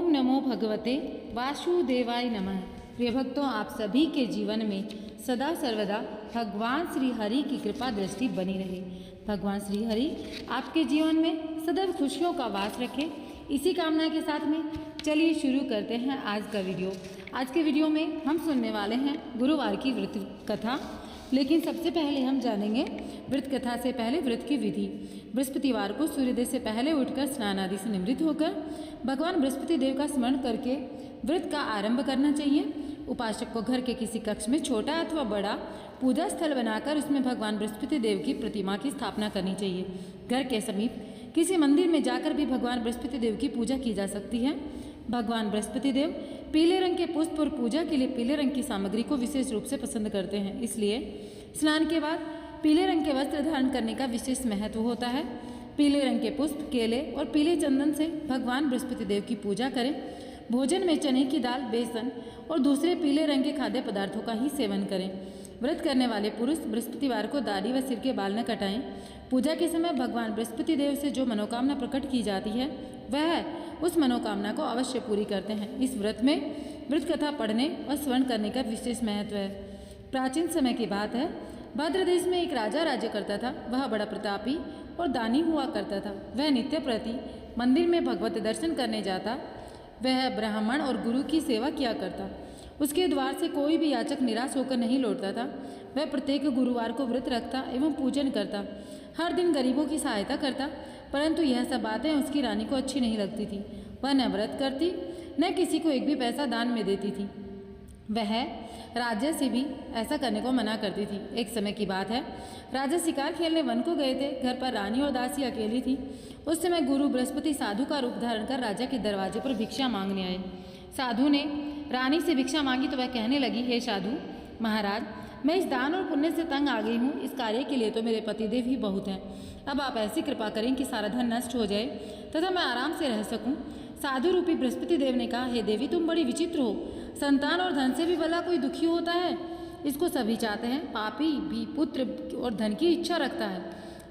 ओम नमो भगवते वासुदेवाय नमः। प्रिय भक्तों, आप सभी के जीवन में सदा सर्वदा भगवान श्री हरि की कृपा दृष्टि बनी रहे। भगवान श्री हरि आपके जीवन में सदैव खुशियों का वास रखे, इसी कामना के साथ में चलिए शुरू करते हैं आज का वीडियो। आज के वीडियो में हम सुनने वाले हैं गुरुवार की व्रत कथा, लेकिन सबसे पहले हम जानेंगे व्रत कथा से पहले व्रत की विधि। बृहस्पतिवार को सूर्योदय से पहले उठकर स्नान आदि से निवृत्त होकर भगवान बृहस्पति देव का स्मरण करके व्रत का आरंभ करना चाहिए। उपासक को घर के किसी कक्ष में छोटा अथवा बड़ा पूजा स्थल बनाकर उसमें भगवान बृहस्पति देव की प्रतिमा की स्थापना करनी चाहिए। घर के समीप किसी मंदिर में जाकर भी भगवान बृहस्पति देव की पूजा की जा सकती है। भगवान बृहस्पति देव पीले रंग के पुष्प और पूजा के लिए पीले रंग की सामग्री को विशेष रूप से पसंद करते हैं, इसलिए स्नान के बाद पीले रंग के वस्त्र धारण करने का विशेष महत्व होता है। पीले रंग के पुष्प, केले और पीले चंदन से भगवान बृहस्पति देव की पूजा करें। भोजन में चने की दाल, बेसन और दूसरे पीले रंग के खाद्य पदार्थों का ही सेवन करें। व्रत करने वाले पुरुष बृहस्पतिवार को दाढ़ी व सिर के बाल न कटाएं। पूजा के समय भगवान बृहस्पति देव से जो मनोकामना प्रकट की जाती है वह उस मनोकामना को अवश्य पूरी करते हैं। इस व्रत में व्रत कथा पढ़ने और श्रवण करने का विशेष महत्व है। प्राचीन समय की बात है, भद्र देश में एक राजा राज्य करता था। वह बड़ा प्रतापी और दानी हुआ करता था। वह नित्य प्रति मंदिर में भगवत दर्शन करने जाता। वह ब्राह्मण और गुरु की सेवा किया करता। उसके द्वार से कोई भी याचक निराश होकर नहीं लौटता था। वह प्रत्येक गुरुवार को व्रत रखता एवं पूजन करता। हर दिन गरीबों की सहायता करता, परंतु यह सब बातें उसकी रानी को अच्छी नहीं लगती थी। वह न व्रत करती न किसी को एक भी पैसा दान में देती थी। वह राजा से भी ऐसा करने को मना करती थी। एक समय की बात है, राजा शिकार खेलने वन को गए थे। घर पर रानी और दासी अकेली थी। उस समय गुरु बृहस्पति साधु का रूप धारण कर राजा के दरवाजे पर भिक्षा मांगने आए। साधु ने रानी से भिक्षा मांगी तो वह कहने लगी, हे साधु महाराज, मैं इस दान और पुण्य से तंग आ गई हूँ। इस कार्य के लिए तो मेरे पतिदेव ही बहुत हैं। अब आप ऐसी कृपा करें कि सारा धन नष्ट हो जाए तथा मैं आराम से रह सकूं। साधु रूपी बृहस्पति देव ने कहा, हे देवी, तुम बड़ी विचित्र हो। संतान और धन से भी भला कोई दुखी होता है? इसको सभी चाहते हैं। पापी भी पुत्र और धन की इच्छा रखता है।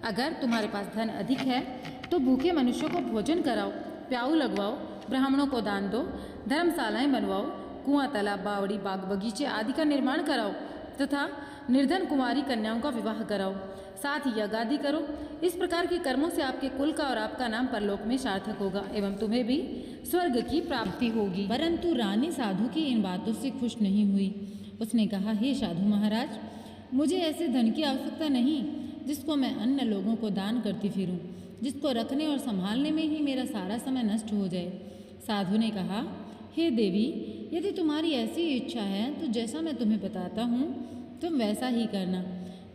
अगर तुम्हारे पास धन अधिक है तो भूखे मनुष्यों को भोजन कराओ, प्याऊ लगवाओ, ब्राह्मणों को दान दो, धर्मशालाएं बनवाओ, कुआं, तालाब, बावड़ी, बाग बगीचे आदि का निर्माण कराओ तथा निर्धन कुमारी कन्याओं का विवाह कराओ। साथ ही यज्ञ आदि करो। इस प्रकार के कर्मों से आपके कुल का और आपका नाम परलोक में सार्थक होगा एवं तुम्हें भी स्वर्ग की प्राप्ति होगी। परंतु रानी साधु की इन बातों से खुश नहीं हुई। उसने कहा, हे साधु महाराज, मुझे ऐसे धन की आवश्यकता नहीं जिसको मैं अन्य लोगों को दान करती फिरूं, जिसको रखने और संभालने में ही मेरा सारा समय नष्ट हो जाए। साधु ने कहा, हे देवी, यदि तुम्हारी ऐसी इच्छा है तो जैसा मैं तुम्हें बताता हूँ तुम वैसा ही करना।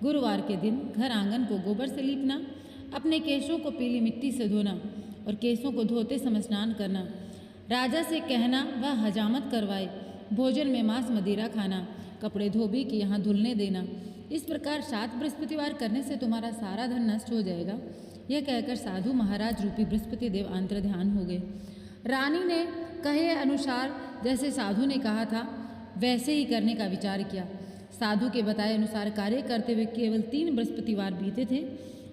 गुरुवार के दिन घर आंगन को गोबर से लीपना, अपने केशों को पीली मिट्टी से धोना और केशों को धोते समय स्नान करना। राजा से कहना वह हजामत करवाए। भोजन में मांस मदिरा खाना, कपड़े धोबी के यहाँ धुलने देना। इस प्रकार 7 बृहस्पतिवार करने से तुम्हारा सारा धन नष्ट हो जाएगा। यह कहकर साधु महाराज रूपी बृहस्पति देव अंतर ध्यान हो गए। रानी ने कहे अनुसार जैसे साधु ने कहा था वैसे ही करने का विचार किया। साधु के बताए अनुसार कार्य करते हुए केवल 3 बृहस्पतिवार बीते थे।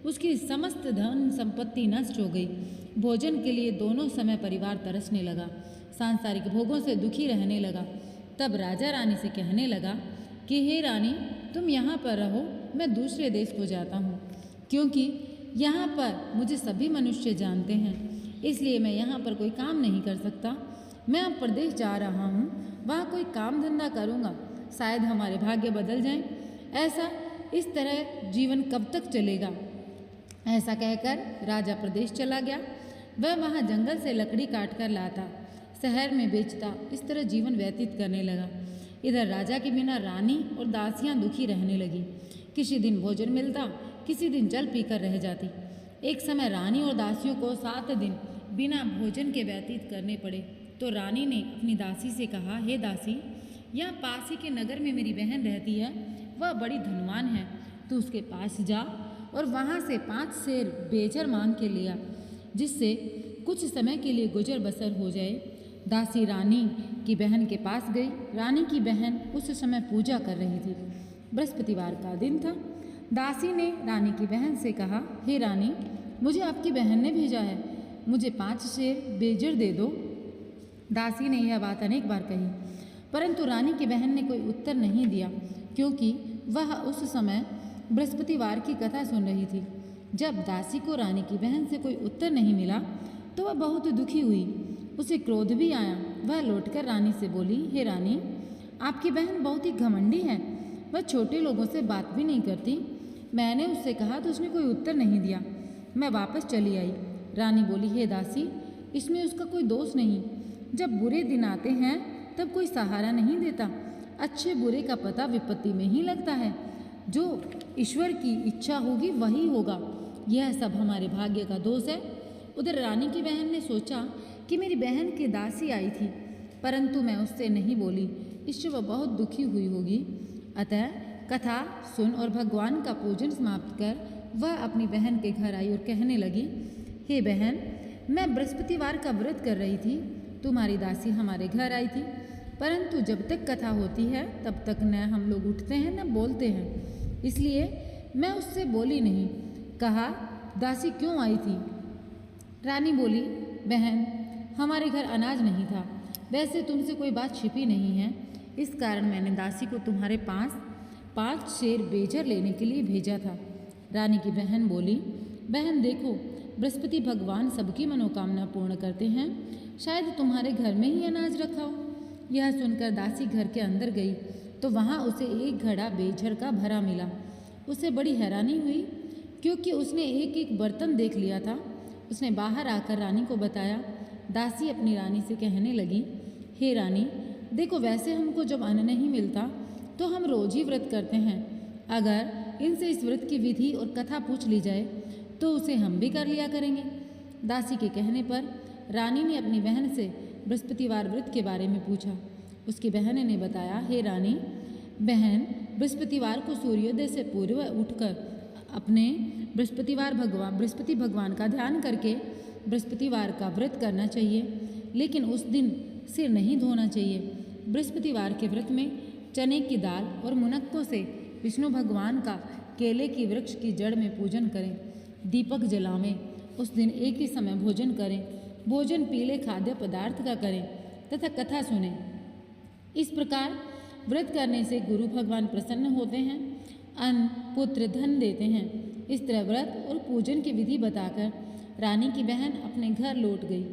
उसकी समस्त धन संपत्ति नष्ट हो गई। भोजन के लिए दोनों समय परिवार तरसने लगा, सांसारिक भोगों से दुखी रहने लगा। तब राजा रानी से कहने लगा कि हे रानी, तुम यहाँ पर रहो, मैं दूसरे देश को जाता हूँ, क्योंकि यहाँ पर मुझे सभी मनुष्य जानते हैं, इसलिए मैं यहाँ पर कोई काम नहीं कर सकता। मैं अब प्रदेश जा रहा हूँ, वहाँ कोई काम धंधा करूँगा, शायद हमारे भाग्य बदल जाएं। ऐसा इस तरह जीवन कब तक चलेगा? ऐसा कहकर राजा प्रदेश चला गया। वह वहाँ जंगल से लकड़ी काट कर लाता, शहर में बेचता। इस तरह जीवन व्यतीत करने लगा। इधर राजा के बिना रानी और दासियाँ दुखी रहने लगी। किसी दिन भोजन मिलता, किसी दिन जल पीकर रह जाती। एक समय रानी और दासियों को 7 दिन बिना भोजन के व्यतीत करने पड़े। तो रानी ने अपनी दासी से कहा, हे दासी, यहाँ पास ही के नगर में मेरी बहन रहती है, वह बड़ी धनवान है। तू उसके पास जा और वहाँ से 5 सेर बेचर मांग के लिया, जिससे कुछ समय के लिए गुजर बसर हो जाए। दासी रानी की बहन के पास गई। रानी की बहन उस समय पूजा कर रही थी। बृहस्पतिवार का दिन था। दासी ने रानी की बहन से कहा, हे रानी, मुझे आपकी बहन ने भेजा है, मुझे 5 सेर बेजर दे दो। दासी ने यह बात अनेक बार कही, परंतु रानी की बहन ने कोई उत्तर नहीं दिया, क्योंकि वह उस समय बृहस्पतिवार की कथा सुन रही थी। जब दासी को रानी की बहन से कोई उत्तर नहीं मिला तो वह बहुत दुखी हुई। उसे क्रोध भी आया। वह लौटकर रानी से बोली, हे रानी, आपकी बहन बहुत ही घमंडी है। वह छोटे लोगों से बात भी नहीं करती। मैंने उससे कहा तो उसने कोई उत्तर नहीं दिया। मैं वापस चली आई। रानी बोली, हे दासी, इसमें उसका कोई दोष नहीं। जब बुरे दिन आते हैं तब कोई सहारा नहीं देता। अच्छे बुरे का पता विपत्ति में ही लगता है। जो ईश्वर की इच्छा होगी वही होगा। यह सब हमारे भाग्य का दोष है। उधर रानी की बहन ने सोचा कि मेरी बहन की दासी आई थी, परंतु मैं उससे नहीं बोली। इससे वह बहुत दुखी हुई होगी। अतः कथा सुन और भगवान का पूजन समाप्त कर वह अपनी बहन के घर आई और कहने लगी, हे बहन, मैं बृहस्पतिवार का व्रत कर रही थी। तुम्हारी दासी हमारे घर आई थी, परंतु जब तक कथा होती है तब तक न हम लोग उठते हैं न बोलते हैं, इसलिए मैं उससे बोली नहीं। कहा, दासी क्यों आई थी? रानी बोली, बहन, हमारे घर अनाज नहीं था। वैसे तुमसे कोई बात छिपी नहीं है, इस कारण मैंने दासी को तुम्हारे पास 5 शेर बेजर लेने के लिए भेजा था। रानी की बहन बोली, बहन देखो, बृहस्पति भगवान सबकी मनोकामना पूर्ण करते हैं। शायद तुम्हारे घर में ही अनाज रखा हो। यह सुनकर दासी घर के अंदर गई तो वहाँ उसे एक घड़ा बेजर का भरा मिला। उसे बड़ी हैरानी हुई, क्योंकि उसने एक एक बर्तन देख लिया था। उसने बाहर आकर रानी को बताया। दासी अपनी रानी से कहने लगी, हे रानी, देखो, वैसे हमको जब अन्न नहीं मिलता तो हम रोज ही व्रत करते हैं। अगर इनसे इस व्रत की विधि और कथा पूछ ली जाए तो उसे हम भी कर लिया करेंगे। दासी के कहने पर रानी ने अपनी बहन से बृहस्पतिवार व्रत के बारे में पूछा। उसकी बहन ने बताया, हे रानी, बहन, बृहस्पतिवार को सूर्योदय से पूर्व उठकर अपने बृहस्पति भगवान का ध्यान करके बृहस्पतिवार का व्रत करना चाहिए, लेकिन उस दिन सिर नहीं धोना चाहिए। बृहस्पतिवार के व्रत में चने की दाल और मुनक्कों से विष्णु भगवान का केले की वृक्ष की जड़ में पूजन करें। दीपक जलावें। उस दिन एक ही समय भोजन करें। भोजन पीले खाद्य पदार्थ का करें तथा कथा सुनें। इस प्रकार व्रत करने से गुरु भगवान प्रसन्न होते हैं, अन्न, पुत्र, धन देते हैं। इस तरह व्रत और पूजन की विधि बताकर रानी की बहन अपने घर लौट गई।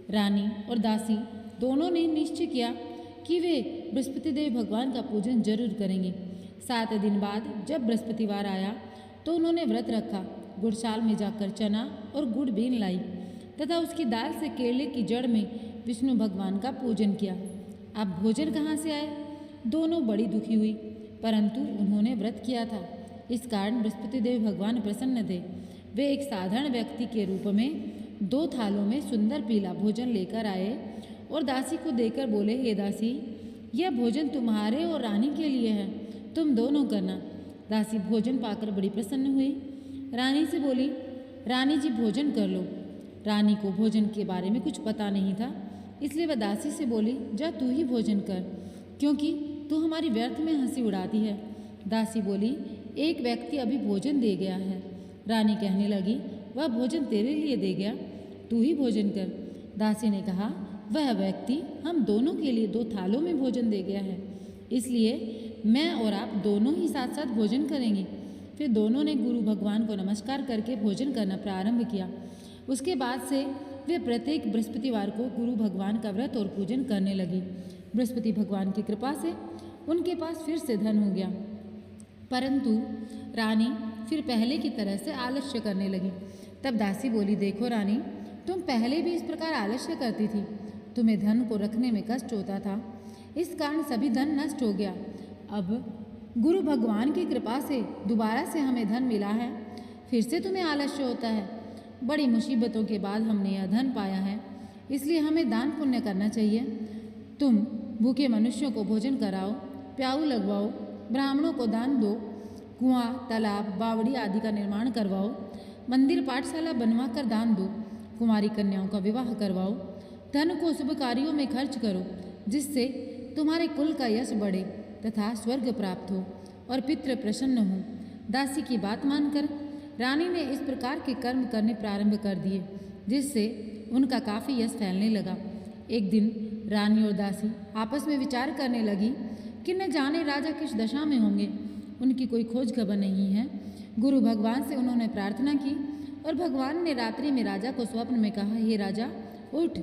रानी और दासी दोनों ने निश्चय किया कि वे बृहस्पति देव भगवान का पूजन जरूर करेंगे। 7 दिन बाद जब बृहस्पतिवार आया तो उन्होंने व्रत रखा। गुड़शाल में जाकर चना और गुड़ बीन लाई तथा उसकी दाल से केले की जड़ में विष्णु भगवान का पूजन किया। अब भोजन कहाँ से आए? दोनों बड़ी दुखी हुई, परंतु उन्होंने व्रत किया था, इस कारण बृहस्पति देव भगवान प्रसन्न थे। वे एक साधारण व्यक्ति के रूप में 2 थालों में सुंदर पीला भोजन लेकर आए और दासी को देकर बोले, हे दासी, यह भोजन तुम्हारे और रानी के लिए है, तुम दोनों करना। दासी भोजन पाकर बड़ी प्रसन्न हुई। रानी से बोली, रानी जी, भोजन कर लो। रानी को भोजन के बारे में कुछ पता नहीं था, इसलिए वह दासी से बोली, जा तू ही भोजन कर, क्योंकि तू हमारी व्यर्थ में हंसी उड़ाती है। दासी बोली, एक व्यक्ति अभी भोजन दे गया है। रानी कहने लगी, वह भोजन तेरे लिए दे गया, तू ही भोजन कर। दासी ने कहा, वह व्यक्ति हम दोनों के लिए 2 थालों में भोजन दे गया है, इसलिए मैं और आप दोनों ही साथ साथ भोजन करेंगे। फिर दोनों ने गुरु भगवान को नमस्कार करके भोजन करना प्रारंभ किया। उसके बाद से वे प्रत्येक बृहस्पतिवार को गुरु भगवान का व्रत और पूजन करने लगी। बृहस्पति भगवान की कृपा से उनके पास फिर से धन हो गया, परंतु रानी फिर पहले की तरह से आलस्य करने लगी। तब दासी बोली, देखो रानी, तुम पहले भी इस प्रकार आलस्य करती थी। तुम्हें धन को रखने में कष्ट होता था, इस कारण सभी धन नष्ट हो गया। अब गुरु भगवान की कृपा से दोबारा से हमें धन मिला है, फिर से तुम्हें आलस्य होता है। बड़ी मुसीबतों के बाद हमने यह धन पाया है, इसलिए हमें दान पुण्य करना चाहिए। तुम भूखे मनुष्यों को भोजन कराओ, प्याऊ लगवाओ, ब्राह्मणों को दान दो, कुआं, तालाब, बावड़ी आदि का निर्माण करवाओ, मंदिर पाठशाला बनवा कर दान दो, कुमारी कन्याओं का विवाह करवाओ, धन को शुभ कार्यों में खर्च करो, जिससे तुम्हारे कुल का यश बढ़े तथा स्वर्ग प्राप्त हो और पितृ प्रसन्न हो। दासी की बात मानकर रानी ने इस प्रकार के कर्म करने प्रारंभ कर दिए, जिससे उनका काफ़ी यश फैलने लगा। एक दिन रानी और दासी आपस में विचार करने लगी कि न जाने राजा किस दशा में होंगे, उनकी कोई खोज खबर नहीं है। गुरु भगवान से उन्होंने प्रार्थना की और भगवान ने रात्रि में राजा को स्वप्न में कहा, हे राजा उठ,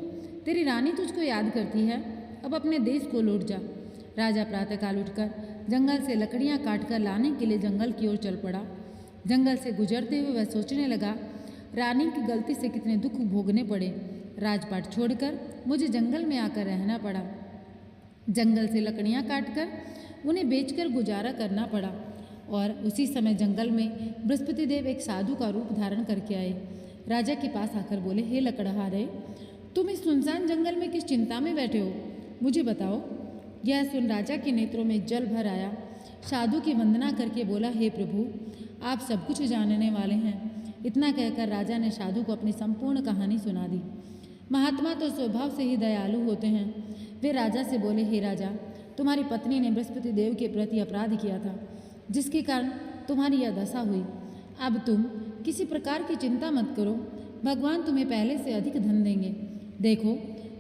तेरी रानी तुझको याद करती है, अब अपने देश को लौट जा। राजा प्रातःकाल उठकर जंगल से लकड़ियां काटकर लाने के लिए जंगल की ओर चल पड़ा। जंगल से गुजरते हुए वह सोचने लगा, रानी की गलती से कितने दुख भोगने पड़े। राजपाट छोड़कर मुझे जंगल में आकर रहना पड़ा। जंगल से लकड़ियां काटकर उन्हें बेचकर गुजारा करना पड़ा। और उसी समय जंगल में बृहस्पति देव एक साधु का रूप धारण करके आए। राजा के पास आकर बोले, हे लकड़हारे, तुम इस सुनसान जंगल में किस चिंता में बैठे हो, मुझे बताओ। यह सुन राजा के नेत्रों में जल भर आया। साधु की वंदना करके बोला, हे प्रभु, आप सब कुछ जानने वाले हैं। इतना कहकर राजा ने साधु को अपनी संपूर्ण कहानी सुना दी। महात्मा तो स्वभाव से ही दयालु होते हैं। वे राजा से बोले, हे राजा, तुम्हारी पत्नी ने बृहस्पति देव के प्रति अपराध किया था, जिसके कारण तुम्हारी यह दशा हुई। अब तुम किसी प्रकार की चिंता मत करो, भगवान तुम्हें पहले से अधिक धन देंगे। देखो,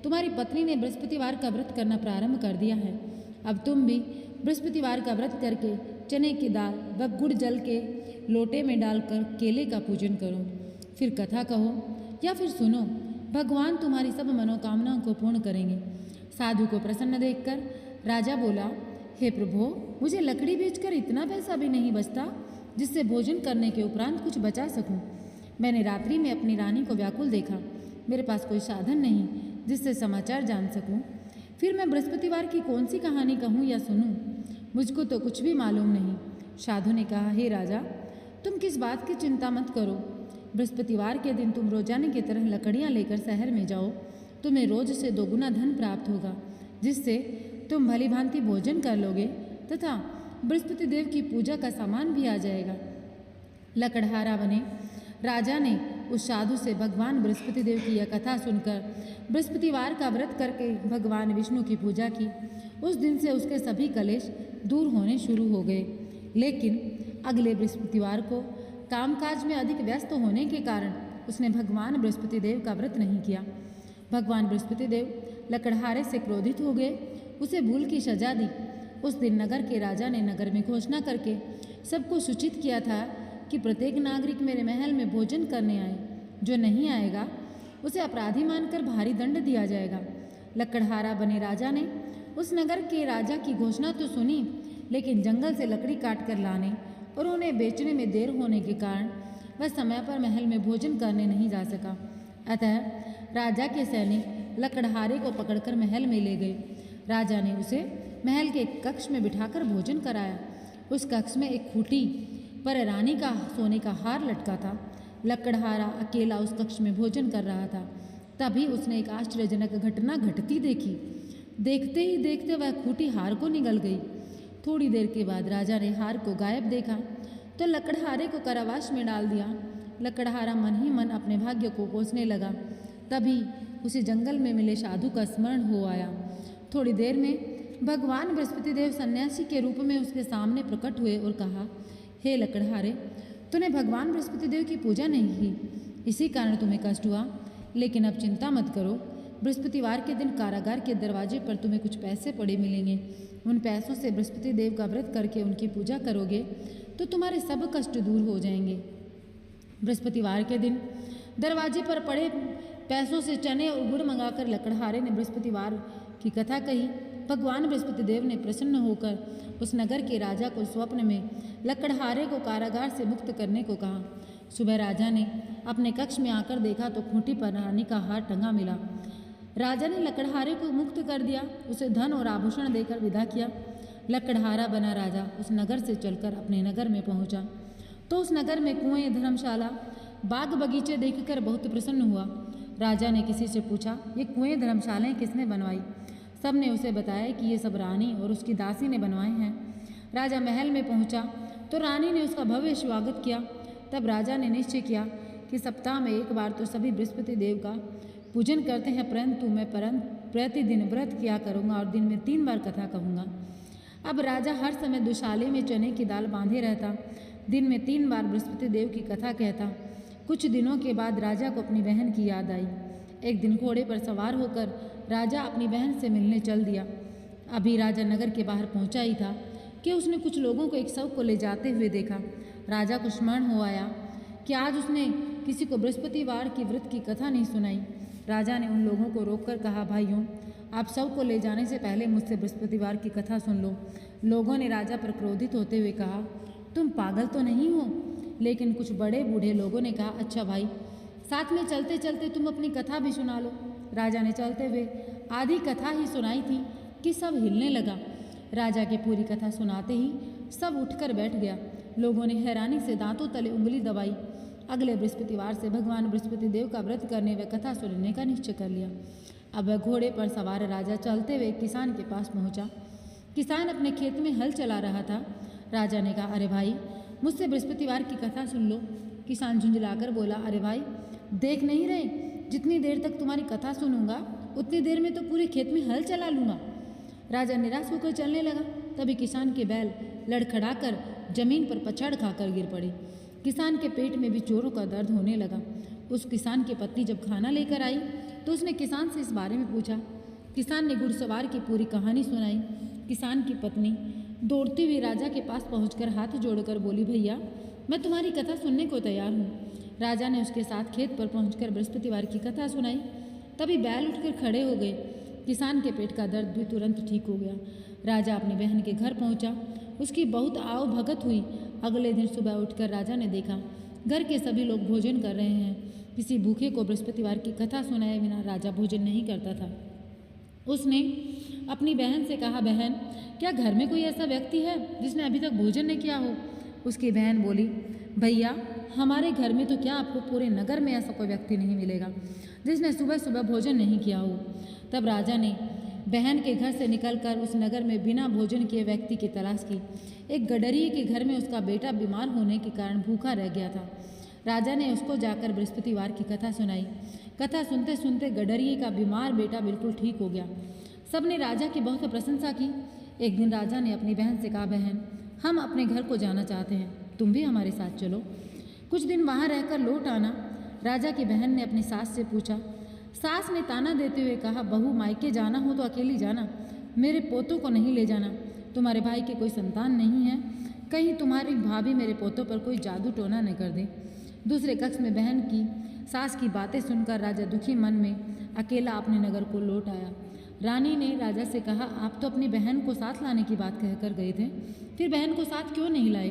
तुम्हारी पत्नी ने बृहस्पतिवार का व्रत करना प्रारंभ कर दिया है। अब तुम भी बृहस्पतिवार का व्रत करके चने की दाल व गुड़ जल के लोटे में डालकर केले का पूजन करो। फिर कथा कहो या फिर सुनो, भगवान तुम्हारी सब मनोकामनाओं को पूर्ण करेंगे। साधु को प्रसन्न देखकर राजा बोला, हे प्रभु, मुझे लकड़ी बेचकर इतना पैसा भी नहीं बचता जिससे भोजन करने के उपरांत कुछ बचा सकूं। मैंने रात्रि में अपनी रानी को व्याकुल देखा। मेरे पास कोई साधन नहीं जिससे समाचार जान सकूं। फिर मैं बृहस्पतिवार की कौन सी कहानी कहूँ या सुनूं? मुझको तो कुछ भी मालूम नहीं। साधु ने कहा, हे राजा, तुम किस बात की चिंता मत करो। बृहस्पतिवार के दिन तुम रोजाने की तरह लकड़ियाँ लेकर शहर में जाओ। तुम्हें रोज से 2 गुना धन प्राप्त होगा, जिससे तुम भली भांति भोजन कर लोगे तथा बृहस्पति देव की पूजा का सामान भी आ जाएगा। लकड़हारा बने राजा ने उस साधु से भगवान बृहस्पति देव की यह कथा सुनकर बृहस्पतिवार का व्रत करके भगवान विष्णु की पूजा की। उस दिन से उसके सभी कलेश दूर होने शुरू हो गए। लेकिन अगले बृहस्पतिवार को कामकाज में अधिक व्यस्त होने के कारण उसने भगवान बृहस्पति देव का व्रत नहीं किया। भगवान बृहस्पति देव लकड़हारे से क्रोधित हो गए, उसे भूल की सजा दी। उस दिन नगर के राजा ने नगर में घोषणा करके सबको सूचित किया था कि प्रत्येक नागरिक मेरे महल में भोजन करने आए। जो नहीं आएगा उसे अपराधी मानकर भारी दंड दिया जाएगा। लकड़हारा बने राजा ने उस नगर के राजा की घोषणा तो सुनी, लेकिन जंगल से लकड़ी काट कर लाने और उन्हें बेचने में देर होने के कारण वह समय पर महल में भोजन करने नहीं जा सका। अतः राजा के सैनिक लकड़हारे को पकड़कर महल में ले गए। राजा ने उसे महल के एक कक्ष में बिठाकर भोजन कराया। उस कक्ष में एक खूंटी पर रानी का सोने का हार लटका था। लकड़हारा अकेला उस कक्ष में भोजन कर रहा था। तभी उसने एक आश्चर्यजनक घटना घटती देखी। देखते ही देखते वह खूंटी हार को निगल गई। थोड़ी देर के बाद राजा ने हार को गायब देखा तो लकड़हारे को कारावास में डाल दिया। लकड़हारा मन ही मन अपने भाग्य को कोसने लगा। तभी उसे जंगल में मिले साधु का स्मरण हो आया। थोड़ी देर में भगवान बृहस्पति देव सन्यासी के रूप में उसके सामने प्रकट हुए और कहा, हे लकड़हारे, तूने भगवान बृहस्पति देव की पूजा नहीं की, इसी कारण तुम्हें कष्ट हुआ। लेकिन अब चिंता मत करो, बृहस्पतिवार के दिन कारागार के दरवाजे पर तुम्हें कुछ पैसे पड़े मिलेंगे। उन पैसों से बृहस्पति देव का व्रत करके उनकी पूजा करोगे तो तुम्हारे सब कष्ट दूर हो जाएंगे। बृहस्पतिवार के दिन दरवाजे पर पड़े पैसों से चने और गुड़ मंगाकर लकड़हारे ने बृहस्पतिवार की कथा कही। भगवान बृहस्पति देव ने प्रसन्न होकर उस नगर के राजा को स्वप्न में लकड़हारे को कारागार से मुक्त करने को कहा। सुबह राजा ने अपने कक्ष में आकर देखा तो खूंटी पर रानी का हार टंगा मिला। राजा ने लकड़हारे को मुक्त कर दिया, उसे धन और आभूषण देकर विदा किया। लकड़हारा बना राजा उस नगर से चलकर अपने नगर में पहुंचा तो उस नगर में कुएं, धर्मशाला, बाग बगीचे देखकर बहुत प्रसन्न हुआ। राजा ने किसी से पूछा, ये कुएं, धर्मशालाएं किसने बनवाई? सब ने उसे बताया कि ये सब रानी और उसकी दासी ने बनवाए हैं। राजा महल में पहुंचा तो रानी ने उसका भव्य स्वागत किया। तब राजा ने निश्चय किया कि सप्ताह में एक बार तो सभी बृहस्पति देव का पूजन करते हैं, परंतु मैं प्रतिदिन व्रत किया करूँगा और दिन में 3 बार कथा कहूँगा। अब राजा हर समय दुशाले में चने की दाल बांधे रहता, दिन में 3 बार बृहस्पति देव की कथा कहता। कुछ दिनों के बाद राजा को अपनी बहन की याद आई। एक दिन घोड़े पर सवार होकर राजा अपनी बहन से मिलने चल दिया। अभी राजा नगर के बाहर पहुंचा ही था कि उसने कुछ लोगों को एक शव को ले जाते हुए देखा। राजा को स्मरण हो आया कि आज उसने किसी को बृहस्पतिवार की व्रत की कथा नहीं सुनाई। राजा ने उन लोगों को रोककर कहा, भाइयों, आप शव को ले जाने से पहले मुझसे बृहस्पतिवार की कथा सुन लो। लोगों ने राजा पर क्रोधित होते हुए कहा, तुम पागल तो नहीं हो? लेकिन कुछ बड़े बूढ़े लोगों ने कहा, अच्छा भाई, साथ में चलते चलते तुम अपनी कथा भी सुना लो। राजा ने चलते हुए आधी कथा ही सुनाई थी कि सब हिलने लगा। राजा की पूरी कथा सुनाते ही सब उठकर बैठ गया। लोगों ने हैरानी से दांतों तले उंगली दबाई। अगले बृहस्पतिवार से भगवान बृहस्पति देव का व्रत करने व कथा सुनने का निश्चय कर लिया। अब वह घोड़े पर सवार राजा चलते हुए किसान के पास पहुंचा। किसान अपने खेत में हल चला रहा था। राजा ने कहा, अरे भाई, मुझसे बृहस्पतिवार की कथा सुन लो। किसान झुंझलाकर बोला, अरे भाई, देख नहीं रहे, जितनी देर तक तुम्हारी कथा सुनूंगा उतनी देर में तो पूरे खेत में हल चला लूँगा। राजा निराश होकर चलने लगा। तभी किसान के बैल लड़खड़ाकर जमीन पर पछाड़ खाकर गिर पड़े। किसान के पेट में भी जोरों का दर्द होने लगा। उस किसान की पत्नी जब खाना लेकर आई तो उसने किसान से इस बारे में पूछा। किसान ने घुड़सवार की पूरी कहानी सुनाई। किसान की पत्नी दौड़ती हुई राजा के पास पहुंचकर हाथ जोड़कर बोली, भैया, मैं तुम्हारी कथा सुनने को तैयार हूँ। राजा ने उसके साथ खेत पर पहुंचकर बृहस्पतिवार की कथा सुनाई। तभी बैल उठकर खड़े हो गए। किसान के पेट का दर्द भी तुरंत ठीक हो गया। राजा अपनी बहन के घर पहुंचा। उसकी बहुत आओ भगत हुई। अगले दिन सुबह उठकर राजा ने देखा घर के सभी लोग भोजन कर रहे हैं। किसी भूखे को बृहस्पतिवार की कथा सुनाए बिना राजा भोजन नहीं करता था। उसने अपनी बहन से कहा, बहन, क्या घर में कोई ऐसा व्यक्ति है जिसने अभी तक भोजन नहीं किया हो? उसकी बहन बोली, भैया, हमारे घर में तो क्या, आपको पूरे नगर में ऐसा कोई व्यक्ति नहीं मिलेगा जिसने सुबह सुबह भोजन नहीं किया हो। तब राजा ने बहन के घर से निकलकर उस नगर में बिना भोजन किए व्यक्ति की तलाश की। एक गडरिये के घर में उसका बेटा बीमार होने के कारण भूखा रह गया था। राजा ने उसको जाकर बृहस्पतिवार की कथा सुनाई। कथा सुनते सुनते गडरिये का बीमार बेटा बिल्कुल ठीक हो गया। सबने राजा की बहुत प्रशंसा की। एक दिन राजा ने अपनी बहन से कहा, बहन, हम अपने घर को जाना चाहते हैं, तुम भी हमारे साथ चलो, कुछ दिन वहाँ रहकर लौट आना। राजा की बहन ने अपनी सास से पूछा। सास ने ताना देते हुए कहा, बहू, मायके जाना हो तो अकेली जाना, मेरे पोतों को नहीं ले जाना। तुम्हारे भाई की कोई संतान नहीं है, कहीं तुम्हारी भाभी मेरे पोतों पर कोई जादू टोना न कर दे। दूसरे कक्ष में बहन की सास की बातें सुनकर राजा दुखी मन में अकेला अपने नगर को लौट आया। रानी ने राजा से कहा, आप तो अपनी बहन को साथ लाने की बात कहकर गए थे, फिर बहन को साथ क्यों नहीं लाए?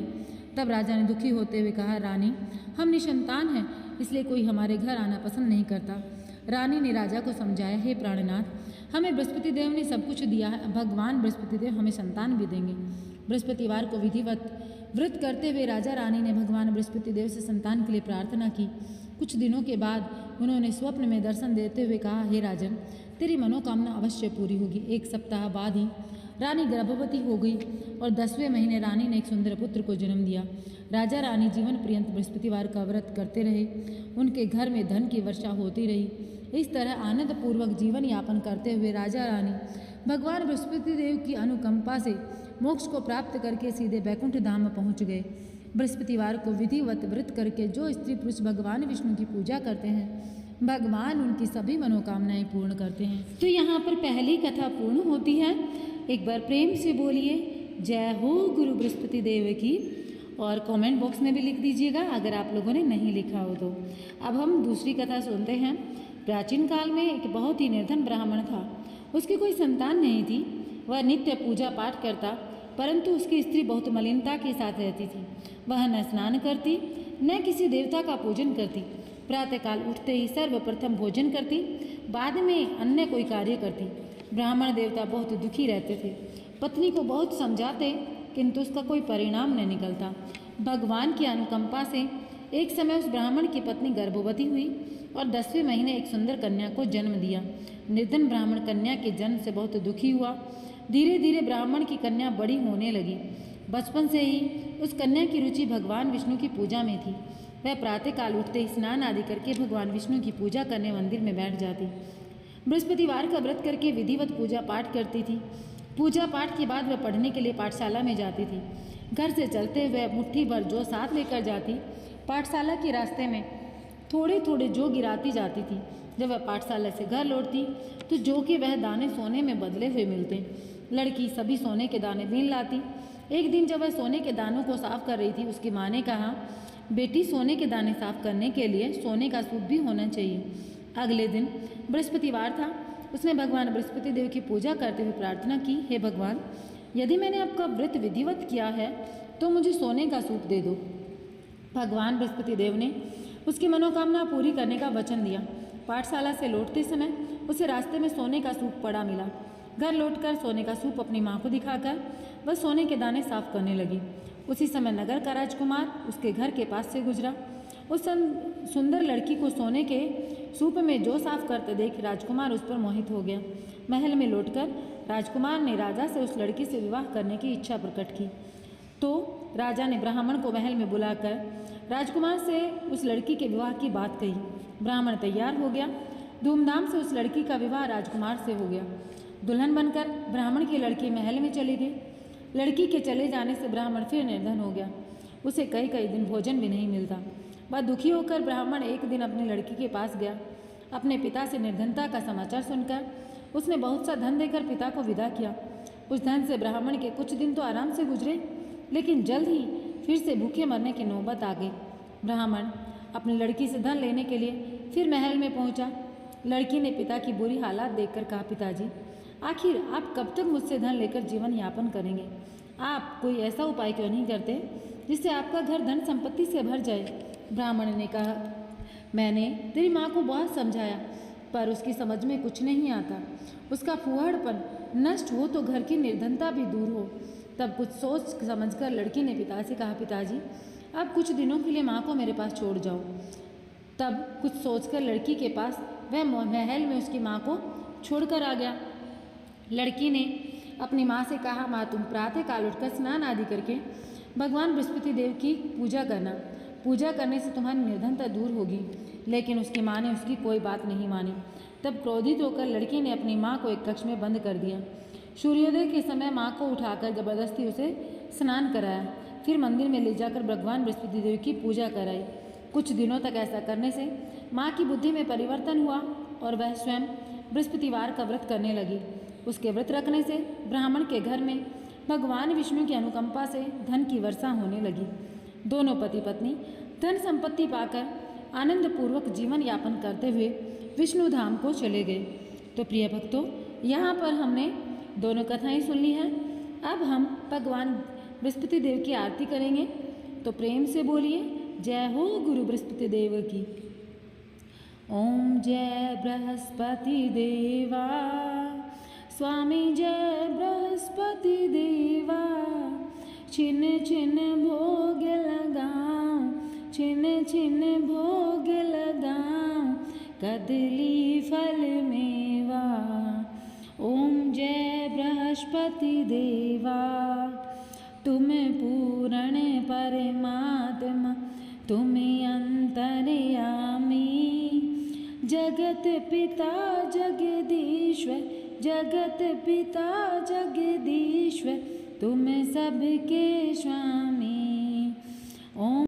तब राजा ने दुखी होते हुए कहा, रानी, हम निसंतान हैं, इसलिए कोई हमारे घर आना पसंद नहीं करता। रानी ने राजा को समझाया, हे प्राणनाथ, हमें बृहस्पति देव ने सब कुछ दिया है, भगवान बृहस्पति देव हमें संतान भी देंगे। बृहस्पतिवार को विधिवत व्रत करते हुए राजा रानी ने भगवान बृहस्पति देव से संतान के लिए प्रार्थना की। कुछ दिनों के बाद उन्होंने स्वप्न में दर्शन देते हुए कहा, हे राजन, तेरी मनोकामना अवश्य पूरी होगी। एक सप्ताह बाद ही रानी गर्भवती हो गई और 10वें महीने रानी ने एक सुंदर पुत्र को जन्म दिया। राजा रानी जीवन पर्यंत बृहस्पतिवार का व्रत करते रहे। उनके घर में धन की वर्षा होती रही। इस तरह आनंद पूर्वक जीवन यापन करते हुए राजा रानी भगवान बृहस्पति देव की अनुकंपा से मोक्ष को प्राप्त करके सीधे बैकुंठ धाम पहुँच गए। बृहस्पतिवार को विधिवत व्रत करके जो स्त्री पुरुष भगवान विष्णु की पूजा करते हैं, भगवान उनकी सभी मनोकामनाएं पूर्ण करते हैं। तो यहाँ पर पहली कथा पूर्ण होती है। एक बार प्रेम से बोलिए, जय हो गुरु बृहस्पति देव की, और कमेंट बॉक्स में भी लिख दीजिएगा अगर आप लोगों ने नहीं लिखा हो तो। अब हम दूसरी कथा सुनते हैं। प्राचीन काल में एक बहुत ही निर्धन ब्राह्मण था। उसकी कोई संतान नहीं थी। वह नित्य पूजा पाठ करता, परंतु उसकी स्त्री बहुत मलिनता के साथ रहती थी। वह न स्नान करती, न किसी देवता का पूजन करती। प्रातःकाल उठते ही सर्वप्रथम भोजन करती, बाद में अन्य कोई कार्य करती। ब्राह्मण देवता बहुत दुखी रहते थे। पत्नी को बहुत समझाते, किंतु उसका कोई परिणाम न निकलता। भगवान की अनुकंपा से एक समय उस ब्राह्मण की पत्नी गर्भवती हुई और 10वें महीने एक सुंदर कन्या को जन्म दिया। निर्धन ब्राह्मण कन्या के जन्म से बहुत दुखी हुआ। धीरे धीरे ब्राह्मण की कन्या बड़ी होने लगी। बचपन से ही उस कन्या की रुचि भगवान विष्णु की पूजा में थी। वह प्रातःकाल उठते ही स्नान आदि करके भगवान विष्णु की पूजा करने मंदिर में बैठ जाती। बृहस्पतिवार का व्रत करके विधिवत पूजा पाठ करती थी। पूजा पाठ के बाद वह पढ़ने के लिए पाठशाला में जाती थी। घर से चलते हुए मुट्ठी भर जौ साथ लेकर जाती। पाठशाला के रास्ते में थोड़े थोड़े जौ गिराती जाती थी। जब वह पाठशाला से घर लौटती तो जो कि वह दाने सोने में बदले हुए मिलते। लड़की सभी सोने के दाने बीन लाती। एक दिन जब वह सोने के दानों को साफ कर रही थी, उसकी माँ ने कहा, बेटी, सोने के दाने साफ करने के लिए सोने का सूप भी होना चाहिए। अगले दिन बृहस्पतिवार था। उसने भगवान बृहस्पति देव की पूजा करते हुए प्रार्थना की, हे भगवान, यदि मैंने आपका व्रत विधिवत किया है तो मुझे सोने का सूप दे दो। भगवान बृहस्पति देव ने उसकी मनोकामना पूरी करने का वचन दिया। पाठशाला से लौटते समय उसे रास्ते में सोने का सूप पड़ा मिला। घर लौटकर सोने का सूप अपनी माँ को दिखाकर वह सोने के दाने साफ करने लगी। उसी समय नगर का राजकुमार उसके घर के पास से गुजरा। उस सुंदर लड़की को सोने के सूप में जो साफ करते देख राजकुमार उस पर मोहित हो गया। महल में लौटकर राजकुमार ने राजा से उस लड़की से विवाह करने की इच्छा प्रकट की। तो राजा ने ब्राह्मण को महल में बुलाकर राजकुमार से उस लड़की के विवाह की बात कही। ब्राह्मण तैयार हो गया। धूमधाम से उस लड़की का विवाह राजकुमार से हो गया। दुल्हन बनकर ब्राह्मण की लड़की महल में चली गई। लड़की के चले जाने से ब्राह्मण फिर निर्धन हो गया। उसे कई कई दिन भोजन भी नहीं मिलता। वह दुखी होकर ब्राह्मण एक दिन अपनी लड़की के पास गया। अपने पिता से निर्धनता का समाचार सुनकर उसने बहुत सा धन देकर पिता को विदा किया। उस धन से ब्राह्मण के कुछ दिन तो आराम से गुजरे, लेकिन जल्द ही फिर से भूखे मरने की नौबत आ गई। ब्राह्मण अपनी लड़की से धन लेने के लिए फिर महल में पहुंचा। लड़की ने पिता की बुरी हालात देखकर कहा, पिताजी, आखिर आप कब तक मुझसे धन लेकर जीवन यापन करेंगे? आप कोई ऐसा उपाय क्यों नहीं करते जिससे आपका घर धन संपत्ति से भर जाए? ब्राह्मण ने कहा, मैंने तेरी माँ को बहुत समझाया, पर उसकी समझ में कुछ नहीं आता। उसका फूहड़पन नष्ट हो तो घर की निर्धनता भी दूर हो। तब कुछ सोच समझकर लड़की ने पिता से कहा, पिताजी, आप कुछ दिनों के लिए माँ को मेरे पास छोड़ जाओ। तब कुछ सोचकर लड़की के पास वह महल में उसकी माँ को छोड़कर आ गया। लड़की ने अपनी माँ से कहा, माँ, तुम प्रातःकाल उठकर स्नान आदि करके भगवान बृहस्पति देव की पूजा करना। पूजा करने से तुम्हारी निर्धनता दूर होगी। लेकिन उसकी माँ ने उसकी कोई बात नहीं मानी। तब क्रोधित होकर लड़की ने अपनी माँ को एक कक्ष में बंद कर दिया। सूर्योदय के समय माँ को उठाकर जबरदस्ती उसे स्नान कराया। फिर मंदिर में ले जाकर भगवान बृहस्पति देव की पूजा कराई। कुछ दिनों तक ऐसा करने से माँ की बुद्धि में परिवर्तन हुआ और वह स्वयं बृहस्पतिवार का व्रत करने लगी। उसके व्रत रखने से ब्राह्मण के घर में भगवान विष्णु की अनुकंपा से धन की वर्षा होने लगी। दोनों पति पत्नी धन संपत्ति पाकर आनंद पूर्वक जीवन यापन करते हुए विष्णु धाम को चले गए। तो प्रिय भक्तों, यहाँ पर हमने दोनों कथाएं सुन ली हैं। अब हम भगवान बृहस्पति देव की आरती करेंगे। तो प्रेम से बोलिए, जय हो गुरु बृहस्पति देव की। ओम जय बृहस्पति देवा, स्वामी जय बृहस्पति देवा। छिन छिन भोग लगाऊं, छिन छिन भोग लगाऊं, कदली फल मेवा। ओम जय बृहस्पति देवा, तुम पूर्ण परमात्मा, तुम अंतर्यामी। जगत पिता जगदीश्वर, जगत पिता जगदीश्वर, तुम सबके स्वामी। ओम